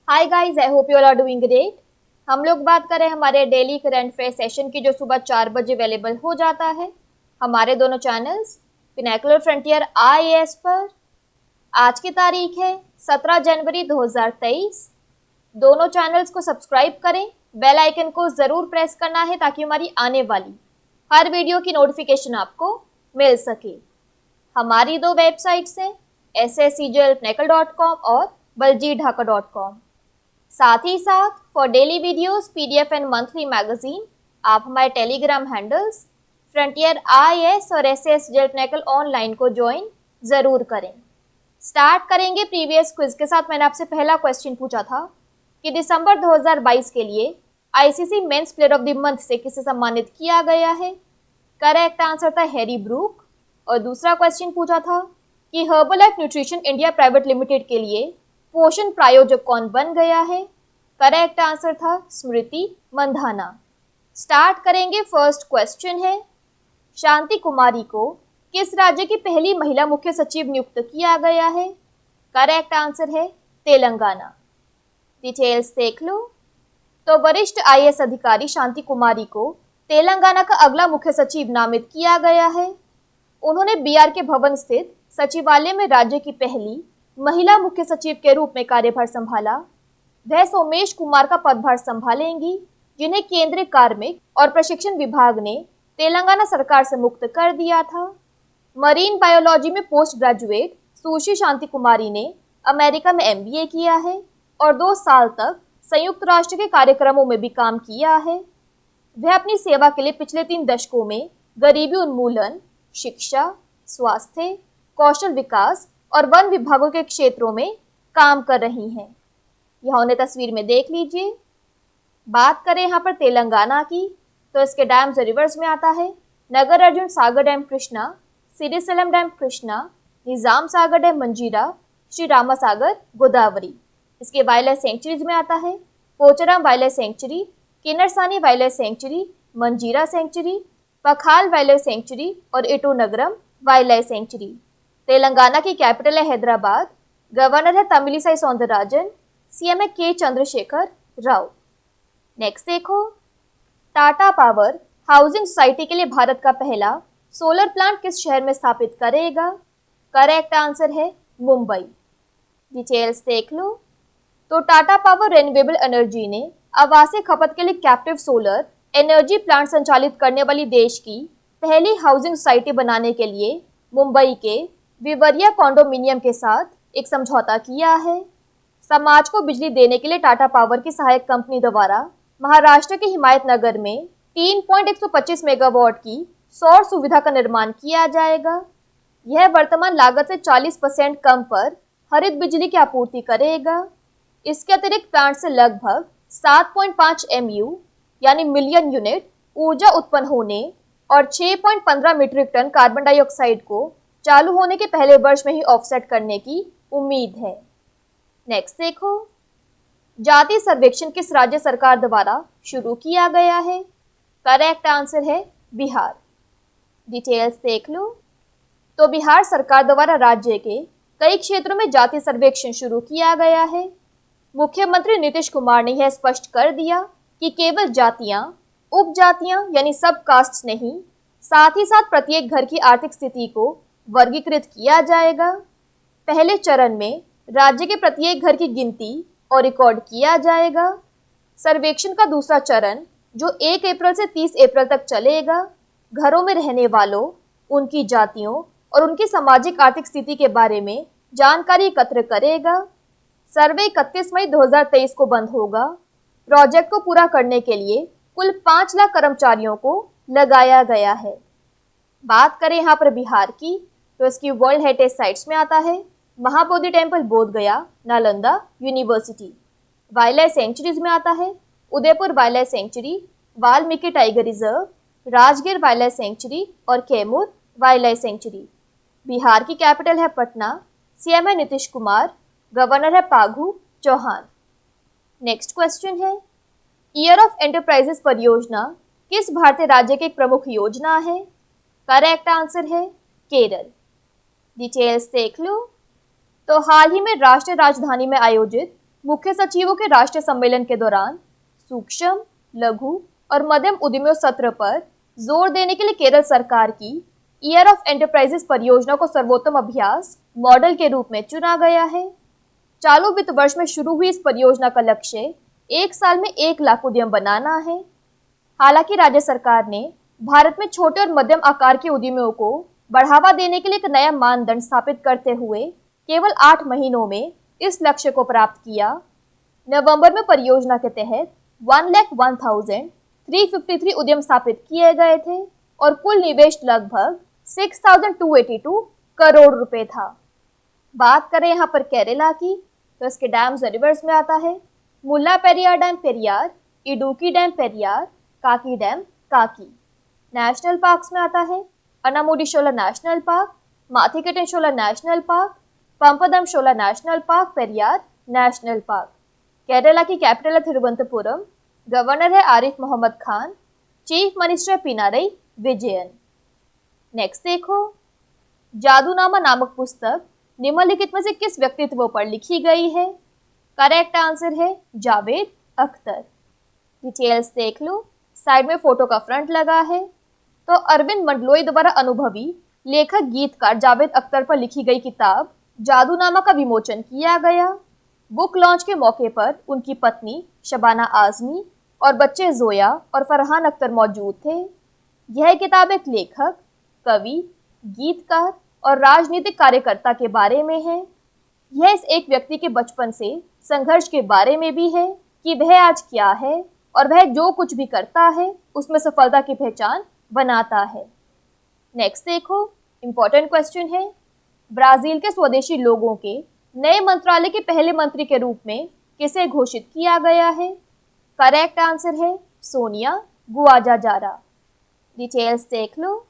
Hi guys, I hope you all are doing great. हम लोग बात करें हमारे डेली करंट अफेयर सेशन की, जो सुबह 4 बजे अवेलेबल हो जाता है हमारे दोनों चैनल्स पिनाकुलर फ्रंटियर आईएएस पर। आज की तारीख है 17 जनवरी 2023। दोनों चैनल्स को सब्सक्राइब करें, बेल आइकन को ज़रूर प्रेस करना है ताकि हमारी आने वाली हर वीडियो की नोटिफिकेशन आपको मिल सके। हमारी दो वेबसाइट्स हैं sscjlpnacle.com और baljeetdhaka.com। साथ ही साथ for daily videos, PDF and monthly magazine आप हमारे टेलीग्राम हैंडल्स फ्रंटियर आईएएस और एसएस जेलपनेकल ऑनलाइन को ज्वाइन जरूर करें। स्टार्ट करेंगे प्रीवियस क्विज के साथ। मैंने आपसे पहला क्वेश्चन पूछा था कि दिसंबर 2022 के लिए ICC men's player of the month से किसे सम्मानित किया गया है। करेक्ट आंसर था हैरी ब्रूक। और दूसरा क्वेश्चन पूछा था कि Herbalife nutrition India private limited के लिए पोषण प्रायोजक कौन बन गया है। करेक्ट आंसर था स्मृति मंधाना। स्टार्ट करेंगे। फर्स्ट क्वेश्चन है, शांति कुमारी को किस राज्य की पहली महिला मुख्य सचिव नियुक्त किया गया है। करेक्ट आंसर है तेलंगाना। डिटेल्स देख लो। तो वरिष्ठ आईएएस अधिकारी शांति कुमारी को तेलंगाना का अगला मुख्य सचिव नामित किया गया है। उन्होंने बीआर के भवन स्थित सचिवालय में राज्य की पहली महिला मुख्य सचिव के रूप में कार्यभार संभाला। वह सोमेश कुमार का पदभार संभालेंगी, जिन्हें केंद्रीय कार्मिक और प्रशिक्षण विभाग ने तेलंगाना सरकार से मुक्त कर दिया था। मरीन बायोलॉजी में पोस्ट ग्रेजुएट सुश्री शांति कुमारी ने अमेरिका में एमबीए किया है और 2 साल तक संयुक्त राष्ट्र के कार्यक्रमों में भी काम किया है। वह अपनी सेवा के लिए पिछले 3 दशकों में गरीबी उन्मूलन, शिक्षा, स्वास्थ्य, कौशल विकास और वन विभागों के क्षेत्रों में काम कर रही हैं। यहाँ उन्हें तस्वीर में देख लीजिए। बात करें यहाँ पर तेलंगाना की, तो इसके डैम्स रिवर्स में आता है नगर अर्जुन सागर डैम कृष्णा, सिरिसेलम डैम कृष्णा, निजाम सागर डैम मंजीरा, श्री रामा सागर गोदावरी। इसके वाइल्ड लाइफ सेंचुरीज में आता है Pocharam wild life sanctuary, Kinnerasani wild life sanctuary, मंजीरा सेंचुरी, पखाल वाइल्ड लाइफ सेंचुरी और इटू नगरम वाइल्ड लाइफ सेंचुरी। तेलंगाना की कैपिटल है हैदराबाद। गवर्नर है तमिलिसाई सौंदरराजन। सीएम है के चंद्रशेखर राव। नेक्स्ट देखो, टाटा पावर हाउसिंग सोसाइटी के लिए भारत का पहला सोलर प्लांट किस शहर में स्थापित करेगा। करेक्ट आंसर है मुंबई। डिटेल्स देख लो। तो टाटा पावर रिन्यूएबल एनर्जी ने आवासीय खपत के लिए कैप्टिव सोलर एनर्जी प्लांट संचालित करने वाली देश की पहली हाउसिंग सोसाइटी बनाने के लिए मुंबई के विवरिया कॉन्डोमिनियम के साथ एक समझौता किया है। समाज को बिजली देने के लिए टाटा पावर की सहायक कंपनी द्वारा महाराष्ट्र के हिमायतनगर में 3.125 मेगावाट की सौर सुविधा का निर्माण किया जाएगा। यह वर्तमान लागत से 40% कम पर हरित बिजली की आपूर्ति करेगा। इसके अतिरिक्त प्लांट से लगभग 7.5 MU यानी मिलियन यूनिट ऊर्जा उत्पन्न होने और 6.15 मीट्रिक टन कार्बन डाइऑक्साइड को चालू होने के पहले वर्ष में ही ऑफसेट करने की उम्मीद है। नेक्स्ट देखो, जाति सर्वेक्षण किस राज्य सरकार द्वारा शुरू किया गया है। करेक्ट आंसर है बिहार। डिटेल्स देख लो। तो बिहार सरकार द्वारा राज्य के कई क्षेत्रों में जाति सर्वेक्षण शुरू किया गया है। मुख्यमंत्री नीतीश कुमार ने यह स्पष्ट कर दिया कि केवल जातियां, उपजातियां यानी सब कास्ट नहीं, साथ ही साथ प्रत्येक घर की आर्थिक स्थिति को वर्गीकृत किया जाएगा। पहले चरण में राज्य के प्रत्येक घर की गिनती और रिकॉर्ड किया जाएगा। सर्वेक्षण का दूसरा चरण, जो 1 अप्रैल से 30 अप्रैल तक चलेगा, घरों में रहने वालों, उनकी जातियों और उनकी सामाजिक आर्थिक स्थिति के बारे में जानकारी एकत्र करेगा। सर्वे 31 मई 2023 को बंद होगा। प्रोजेक्ट को पूरा करने के लिए कुल 5 लाख कर्मचारियों को लगाया गया है। बात करें यहाँ पर बिहार की, तो इसकी वर्ल्ड हेरिटेज साइट्स में आता है Mahabodhi temple Bodh Gaya, Nalanda university. Wildlife sanctuaries में आता है Udaipur wildlife sanctuary, Valmiki tiger reserve, Rajgir wildlife sanctuary और Kaimur wildlife sanctuary. Bihar की कैपिटल है पटना। सीएम है नीतीश कुमार। गवर्नर है फागू चौहान। नेक्स्ट क्वेश्चन है, ईयर ऑफ एंटरप्राइजेस परियोजना किस भारतीय राज्य की एक प्रमुख योजना है। करेक्ट आंसर है केरल। डिटेल्स देख लो। तो हाल ही में राष्ट्रीय राजधानी में आयोजित मुख्य सचिवों के राष्ट्रीय सम्मेलन के दौरान सूक्ष्म, लघु और मध्यम उद्यमियों सत्र पर जोर देने के लिए केरल सरकार की ईयर ऑफ एंटरप्राइजेस परियोजना को सर्वोत्तम अभ्यास मॉडल के रूप में चुना गया है। चालू वित्त वर्ष में शुरू हुई इस परियोजना का लक्ष्य 1 साल में 1 लाख उद्यम बनाना है। हालांकि राज्य सरकार ने भारत में छोटे और मध्यम आकार के उद्यमियों को बढ़ावा देने के लिए एक नया मानदंड स्थापित करते हुए केवल 8 महीनों में इस लक्ष्य को प्राप्त किया। नवंबर में परियोजना के तहत 1,01,353 उद्यम स्थापित किए गए थे और कुल निवेश लगभग 6,282 करोड़ रुपए था। बात करें यहाँ पर केरला की, तो इसके डैम्स और रिवर्स में आता है मुल्ला पेरियार डैम पेरियार, इडुक्की डैम पेरियार, काकी डैम काकी। नेशनल पार्क्स में आता है अनामुडी-शोला national park, माथिकेटन-शोला national park, पंपदम-शोला national park, Periyar national park. Kerala की कैपिटल है तिरुवनंतपुरम, गवर्नर है Arif Mohammad Khan, chief minister Pinarayi Vijayan. Next देखो, जादूनामा नामक पुस्तक निम्नलिखित में से किस व्यक्तित्व पर लिखी गई है? करेक्ट आंसर है जावेद अख्तर। डिटेल्स देख लो, साइड में फोटो का फ्रंट लगा है। तो अरविंद मंडलोई द्वारा अनुभवी लेखक गीतकार जावेद अख्तर पर लिखी गई किताब जादूनामा का विमोचन किया गया। बुक लॉन्च के मौके पर उनकी पत्नी शबाना आजमी और बच्चे जोया और फरहान अख्तर मौजूद थे। यह किताब एक लेखक, कवि, गीतकार और राजनीतिक कार्यकर्ता के बारे में है। यह इस एक व्यक्ति के बचपन से संघर्ष के बारे में भी है कि वह आज क्या है और वह जो कुछ भी करता है उसमें सफलता की पहचान बनाता है। नेक्स्ट देखो, इंपॉर्टेंट क्वेश्चन है, ब्राजील के स्वदेशी लोगों के नए मंत्रालय के पहले मंत्री के रूप में किसे घोषित किया गया है? करेक्ट आंसर है सोनिया गुआजाजारा। डिटेल्स देख लो,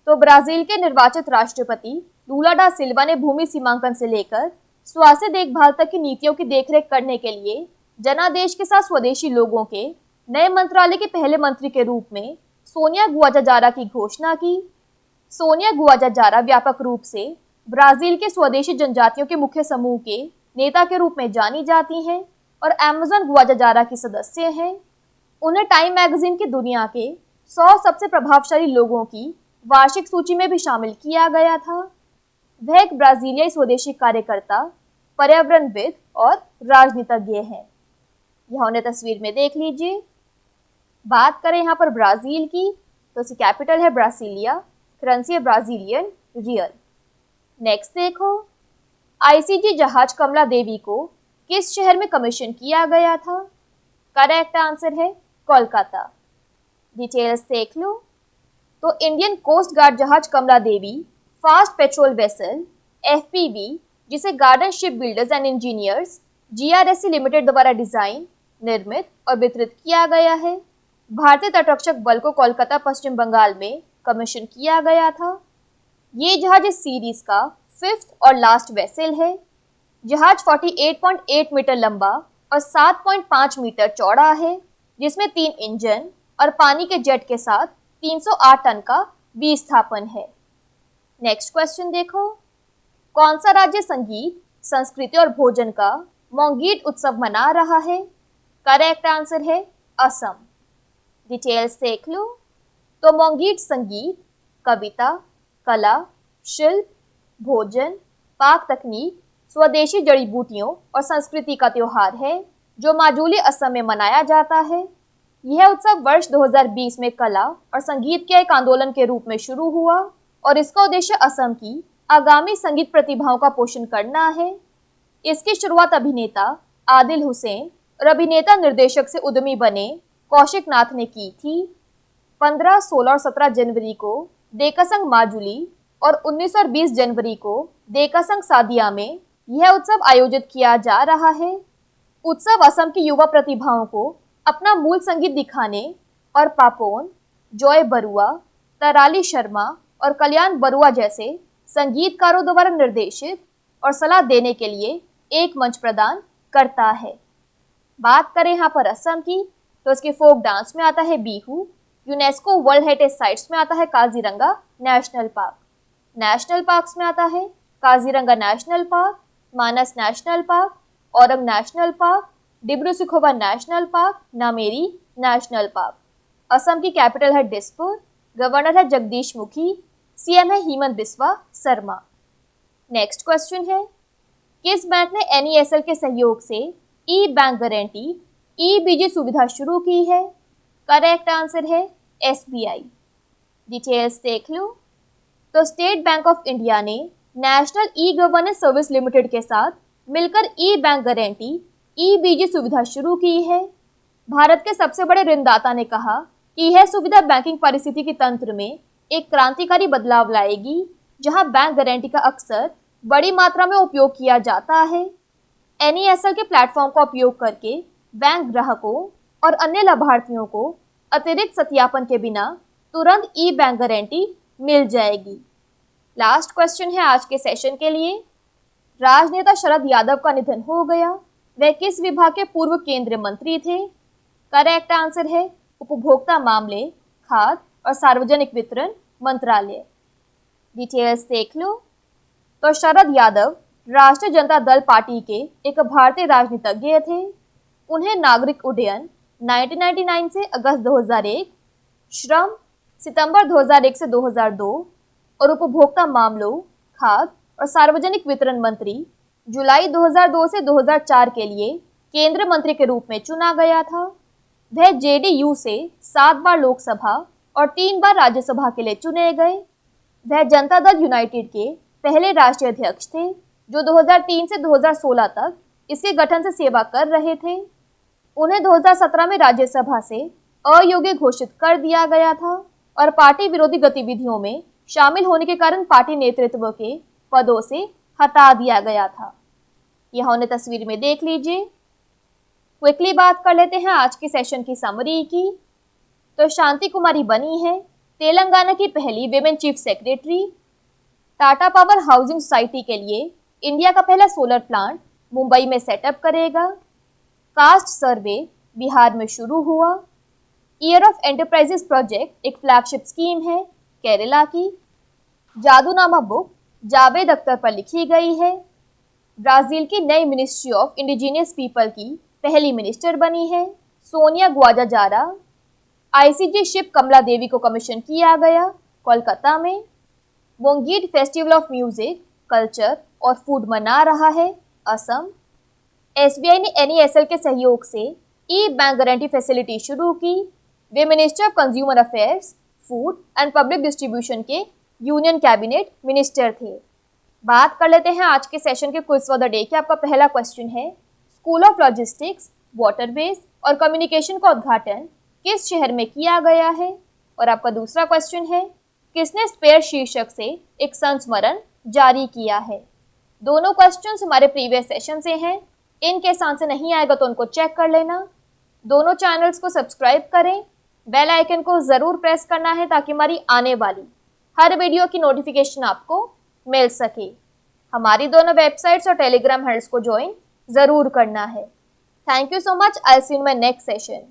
तो ब्राजील के निर्वाचित राष्ट्रपति लूला डा सिल्वा ने भूमि सीमांकन से लेकर स्वास्थ्य देखभाल तक की नीतियों की देखरेख करने के लिए जनादेश के साथ स्वदेशी लोगों के नए मंत्रालय के पहले मंत्री के रूप में सोनिया गुआजाजारा की घोषणा की। सोनिया गुआजाजारा व्यापक रूप से ब्राजील के स्वदेशी जनजातियों के मुख्य समूह के नेता के रूप में जानी जाती हैं और अमेज़न गुआजाजारा की सदस्य हैं। उन्हें टाइम मैगजीन की दुनिया के 100 सबसे प्रभावशाली लोगों की वार्षिक सूची में भी शामिल किया गया था। वह एक ब्राजीलियाई स्वदेशी कार्यकर्ता, पर्यावरणविद और राजनीतिज्ञ हैं। यहाँ उन्हें तस्वीर में देख लीजिए। बात करें यहाँ पर ब्राजील की, तो इसकी कैपिटल है ब्रासिलिया, करेंसी है ब्राजीलियन रियल। नेक्स्ट देखो, आईसीजी जहाज कमला देवी को किस शहर में कमीशन किया गया था? करेक्ट आंसर है कोलकाता। डिटेल्स देख लो, तो इंडियन कोस्ट गार्ड जहाज कमला देवी फास्ट पेट्रोल वेसल एफपीवी, जिसे garden ship builders and engineers GRSC limited द्वारा डिजाइन, निर्मित और वितरित किया गया है, भारतीय तटरक्षक बल को कोलकाता पश्चिम बंगाल में कमीशन किया गया था। ये जहाज इस सीरीज का 5th और लास्ट वेसल है। जहाज 48.8 मीटर लंबा और 7.5 मीटर चौड़ा है, जिसमें 3 इंजन और पानी के जेट के साथ 308 टन का विस्थापन है। नेक्स्ट क्वेश्चन देखो, कौन सा राज्य संगीत, संस्कृति और भोजन का मोंगीट उत्सव मना रहा है? करेक्ट आंसर है असम। डिटेल्स देख लो, तो मोंगीट संगीत, कविता, कला, शिल्प, भोजन, पाक तकनीक, स्वदेशी जड़ी बूटियों और संस्कृति का त्योहार है जो माजुली असम में मनाया जाता है। यह उत्सव वर्ष 2020 में कला और संगीत के एक आंदोलन के रूप में शुरू हुआ और इसका उद्देश्य असम की आगामी संगीत प्रतिभाओं का पोषण करना है। इसकी शुरुआत अभिनेता आदिल हुसैन और अभिनेता निर्देशक से उद्यमी बने कौशिक नाथ ने की थी। 15, 16 और 17 जनवरी को देकासंग माजुली और 19 और 20 जनवरी को देकासंग सादिया में यह उत्सव आयोजित किया जा रहा है। उत्सव असम की युवा प्रतिभाओं को अपना मूल संगीत दिखाने और पापोन, जॉय बरुआ, तराली शर्मा और कल्याण बरुआ जैसे संगीतकारों द्वारा निर्देशित और सलाह देने के लिए एक मंच प्रदान करता है। बात करें यहाँ पर असम की, तो इसके फोक डांस में आता है Bihu, UNESCO world heritage sites में आता है Kaziranga national park, national parks में आता है काजीरंगा नेशनल पार्क, मानस national park, Orang national park, Dibru-Saikhowa national park, Nameri national park. Assam की कैपिटल है दिसपुर, गवर्नर है जगदीश मुखी, सीएम है हिमंत बिस्वा शर्मा। नेक्स्ट क्वेश्चन है, किस बैंक ने एनईएसएल के सहयोग से ई बैंक गारंटी ईबीजी सुविधा शुरू की है? करेक्ट आंसर है एसबीआई। डिटेल्स देख लो। तो स्टेट बैंक ऑफ इंडिया ने national e governance service limited के साथ मिलकर ई बैंक गारंटी ईबीजी सुविधा शुरू की है। भारत के सबसे बड़े ऋणदाता ने कहा कि यह सुविधा बैंकिंग पारिस्थितिकी के तंत्र में एक क्रांतिकारी बदलाव लाएगी, जहां बैंक गारंटी का अक्सर बड़ी मात्रा में उपयोग किया जाता है। एनईएसएल के प्लेटफॉर्म का उपयोग करके बैंक ग्राहकों और अन्य लाभार्थियों को अतिरिक्त सत्यापन के बिना तुरंत ई बैंक गारंटी मिल जाएगी। लास्ट क्वेश्चन है आज के सेशन के लिए, राजनेता शरद यादव का निधन हो गया, वह किस विभाग के पूर्व केंद्रीय मंत्री थे? करेक्ट आंसर है उपभोक्ता मामले, खाद्य और सार्वजनिक वितरण मंत्रालय। डिटेल्स देख लो। तो शरद यादव राष्ट्रीय जनता दल पार्टी के एक भारतीय राजनीतिज्ञ थे। उन्हें नागरिक उड्डयन 1999 से अगस्त 2001, श्रम सितंबर 2001 से 2002 और उपभोक्ता मामलों, खाद्य और सार्वजनिक वितरण मंत्री जुलाई 2002 से 2004 के लिए केंद्रीय मंत्री के रूप में चुना गया था। वह जेडीयू से 7 बार लोकसभा और 3 बार राज्यसभा के लिए चुने गए। वह जनता दल यूनाइटेड के पहले राष्ट्रीय अध्यक्ष थे, जो 2003 से 2016 तक इसके गठन से सेवा कर रहे थे। उन्हें 2017 में राज्यसभा से अयोग्य घोषित कर दिया गया था और पार्टी विरोधी गतिविधियों में शामिल होने के कारण पार्टी नेतृत्व के पदों से हटा दिया गया था। यह उन्हें तस्वीर में देख लीजिए। क्विकली बात कर लेते हैं आज के सेशन की समरी की। तो शांति कुमारी बनी है तेलंगाना की पहली women chief secretary. Tata power housing society के लिए इंडिया का पहला सोलर प्लांट मुंबई में सेटअप करेगा। कास्ट सर्वे बिहार में शुरू हुआ। ईयर ऑफ एंटरप्राइजेस प्रोजेक्ट एक फ्लैगशिप स्कीम है केरला की। जादूनामा बुक जावेद अख्तर पर लिखी गई है। ब्राजील की नई मिनिस्ट्री ऑफ इंडिजिनियस पीपल की पहली मिनिस्टर बनी है सोनिया ग्वाजाजारा। आईसीजी शिप कमला देवी को कमीशन किया गया कोलकाता में। वोंगीड फेस्टिवल ऑफ म्यूजिक, कल्चर और फूड मना रहा है असम। एसबीआई ने एनईएसएल के सहयोग से ई बैंक गारंटी फैसिलिटी शुरू की। वे minister of consumer affairs, food and public distribution के यूनियन कैबिनेट मिनिस्टर थे। बात कर लेते हैं आज के सेशन के क्विज फॉर द डे के। आपका पहला क्वेश्चन है, स्कूल ऑफ लॉजिस्टिक्स, वाटरवेज और कम्युनिकेशन का उद्घाटन किस शहर में किया गया है? और आपका दूसरा क्वेश्चन है, किसने स्पेयर शीर्षक से एक संस्मरण जारी किया है? दोनों क्वेश्चंस हमारे प्रीवियस सेशन से हैं। इनके आंसर नहीं आएगा तो उनको चेक कर लेना। दोनों चैनल्स को सब्सक्राइब करें, बेल आइकन को ज़रूर प्रेस करना है ताकि हमारी आने वाली हर वीडियो की नोटिफिकेशन आपको मिल सके। हमारी दोनों वेबसाइट्स और टेलीग्राम हैंडल्स को ज्वाइन ज़रूर करना है। Thank you so much. I see you in my next session.